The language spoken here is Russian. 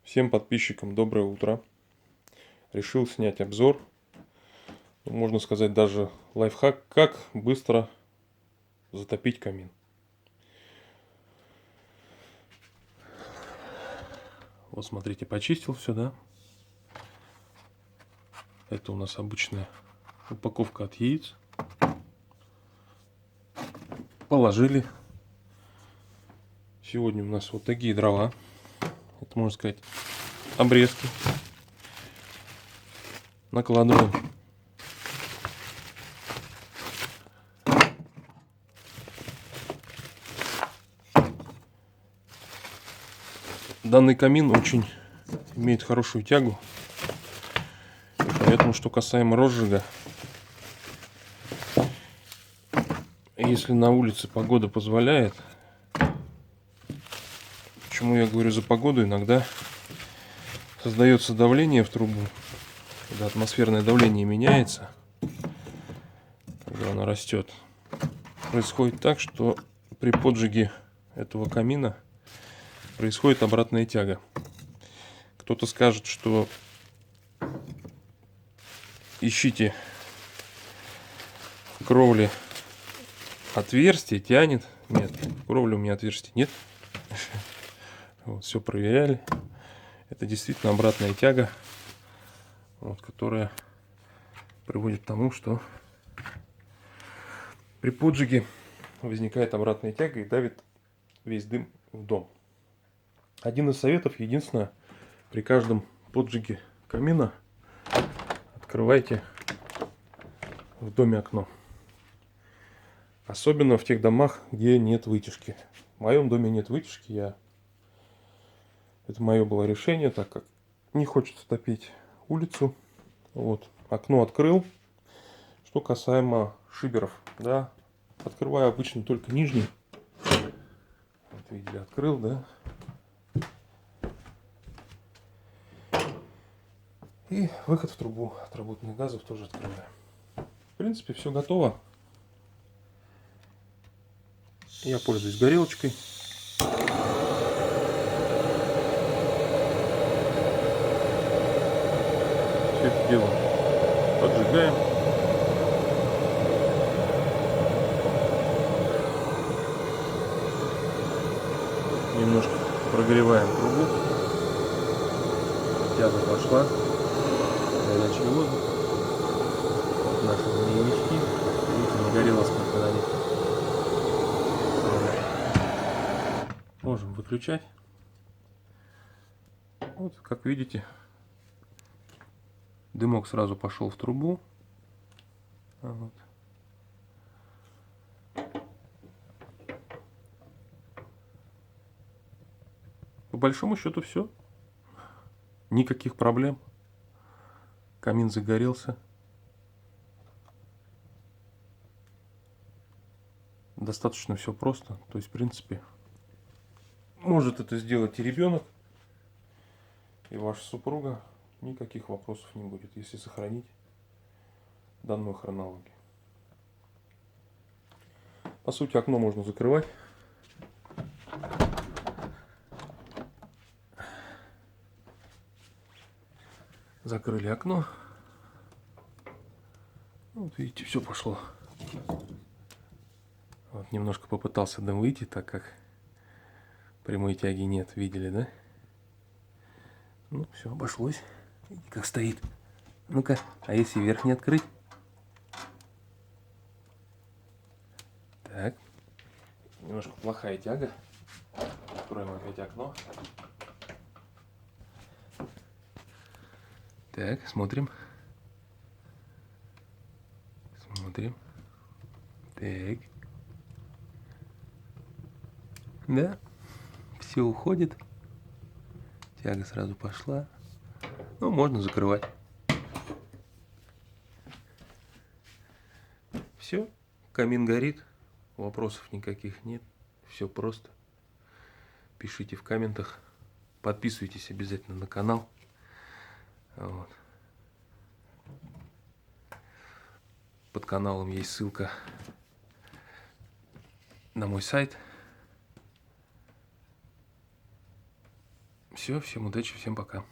Всем подписчикам доброе утро. Решил снять обзор, можно сказать даже лайфхак, как быстро затопить камин. Вот смотрите, почистил все, да? Это у нас обычная упаковка от яиц. Положили. Сегодня у нас вот такие дрова. Это, можно сказать, обрезки. Накладываем. Данный камин очень имеет хорошую тягу. Поэтому, что касаемо розжига, если на улице погода позволяет, почему я говорю за погоду, иногда создается давление в трубу, когда атмосферное давление меняется, когда оно растет. Происходит так, что при поджиге этого камина происходит обратная тяга. Кто-то скажет, что ищите в кровле отверстие, тянет. Нет, в кровле у меня отверстия нет. Вот, все проверяли. Это действительно обратная тяга, вот, которая приводит к тому, что при поджиге возникает обратная тяга и давит весь дым в дом. Один из советов, единственное, при каждом поджиге камина открывайте в доме окно. Особенно в тех домах, где нет вытяжки. В моем доме нет вытяжки. Это мое было решение, так как не хочется топить улицу. Вот, окно открыл. Что касаемо шиберов, да, открываю обычно только нижний. Вот видели, открыл, да. И выход в трубу отработанных газов тоже открываю. В принципе, все готово. Я пользуюсь горелочкой. Все это дело поджигаем. Немножко прогреваем трубу. Тяга пошла. Горячий воздух. Вот наши змеевички. Видите, не горело сколько на них. Можем выключать. Вот, как видите, дымок сразу пошел в трубу. Вот. По большому счету все. Никаких проблем. Камин загорелся. Достаточно все просто. То есть, в принципе, может это сделать и ребенок, и ваша супруга. Никаких вопросов не будет, если сохранить данную хронологию. По сути, окно можно закрывать. Закрыли окно. Вот видите, все пошло. Вот немножко попытался дым выйти, так как прямой тяги нет, видели, да? Ну, все, обошлось. Видите, как стоит. Ну-ка, а если вверх не открыть? Так. Немножко плохая тяга. Откроем опять окно. Так, смотрим. Смотрим. Так. Да, все уходит. Тяга сразу пошла. Ну, можно закрывать. Все, камин горит. Вопросов никаких нет. Все просто. Пишите в комментах. Подписывайтесь обязательно на канал. Вот. Под каналом есть ссылка на мой сайт. Все, всем удачи, всем пока.